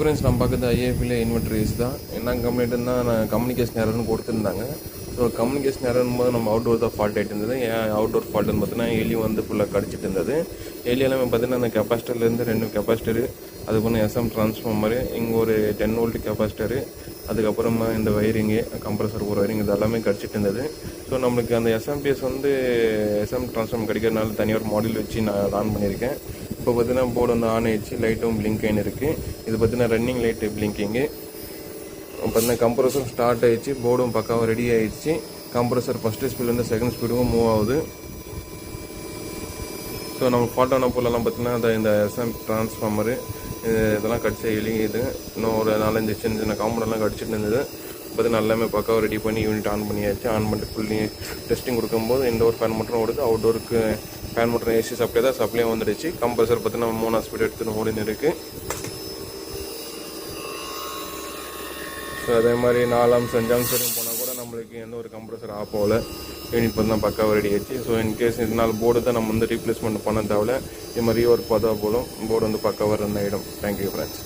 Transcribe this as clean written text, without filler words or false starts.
Friends நம்ம பார்க்குறது ஐஏபியில் inverter AC தான். என்ன கம்ப்ளைண்ட்டுன்னா நான் கம்யூனிகேஷன் எரர்னு கொடுத்துருந்தாங்க. ஸோ கம்யூனிகேஷன் எரர்னு போது நம்ம அவுட்டோர் தான் ஃபால்ட் ஆகிட்டு இருந்தது. ஏன் அவுட்டோர் ஃபால்ட்டுன்னு பார்த்தீங்கன்னா எலி வந்து ஃபுல்லாக கடிச்சிட்டு இருந்தது. எலி எல்லாமே பார்த்தீங்கன்னா அந்த கெப்பாசிட்டர்லேருந்து 2 கெப்பாசிட்டரு, அதுக்கப்புறம் எஸ்எம் ட்ரான்ஸ்ஃபார்மரு, இங்கே ஒரு 10 வோல்ட் கெப்பாசிட்டரு, அதுக்கப்புறமா இந்த வயரிங்கு கம்ப்ரஸர் ஒரு வயரிங் இது எல்லாமே கடிச்சிட்டு இருந்தது. ஸோ நம்மளுக்கு அந்த எஸ்எம்பிஎஸ் வந்து எஸ்எம் ட்ரான்ஸ்ஃபார்மர் கிடைக்கிறதுனால தனியாக ஒரு மாடியூல் வச்சு நான் ஆன் பண்ணியிருக்கேன். இப்போ பார்த்தீங்கன்னா போர்டு வந்து ஆன் ஆயிடுச்சு, லைட்டும் பிளிங்க் ஆகின்னு இருக்குது. இது பார்த்தீங்கன்னா ரன்னிங் லைட்டு பிளிங்கிங்கு. பார்த்தீங்கன்னா கம்ப்ரஸர் ஸ்டார்ட் ஆகிடுச்சு, போர்டும் பக்காவாக ரெடி ஆகிடுச்சு. கம்ப்ரஸர் ஃபஸ்ட்டு ஸ்பீட்லேருந்து செகண்ட் ஸ்பீடுக்கும் மூவ் ஆகுது. ஸோ நம்ம ஃபால்ட்டான பொருளெல்லாம் பார்த்தீங்கன்னா இந்த எஸ்எம் ட்ரான்ஸ்ஃபார்மரு இதெல்லாம் கடிச்ச எலி இது இன்னும் ஒரு 4-5 சின்ன சின்ன காம்பவுண்டெல்லாம் கடிச்சிட்டு இருந்தது. பார்த்தீங்கன்னா எல்லாமே பக்காவாக ரெடி பண்ணி யூனிட் ஆன் பண்ணியாச்சு. ஆன் பண்ணிட்டு ஃபுல்லி டெஸ்டிங் கொடுக்கும்போது இன்டோர் ஃபேன் மட்டும் ஓடுது, அவுட்டோருக்கு ஃபேன் மட்டும் ஏசி சப்ளை தான் சப்ளையும் வந்துடுச்சு. கம்ப்ரஸர் பார்த்தீங்கன்னா 3 ஸ்பீட் எடுத்துன்னு ஓடின்னு இருக்குது. ஸோ அதே மாதிரி 4 amps 5 amps வரையும் போனால் கூட நம்மளுக்கு எந்த ஒரு கம்ப்ரஸர் ஆஃப் ஆகல. யூனிட் பார்த்தா பக்காவாக ரெடி ஆச்சு. ஸோ இன்கேஸ் இதனால் போர்டு தான் நம்ம வந்து ரீப்ளேஸ்மெண்ட் பண்ண தேவையில்ல. இது மாதிரி ஒர்க் பார்த்தா போதும், போர்டு வந்து பக்காவாக ரன் ஆகிடும். Thank you friends.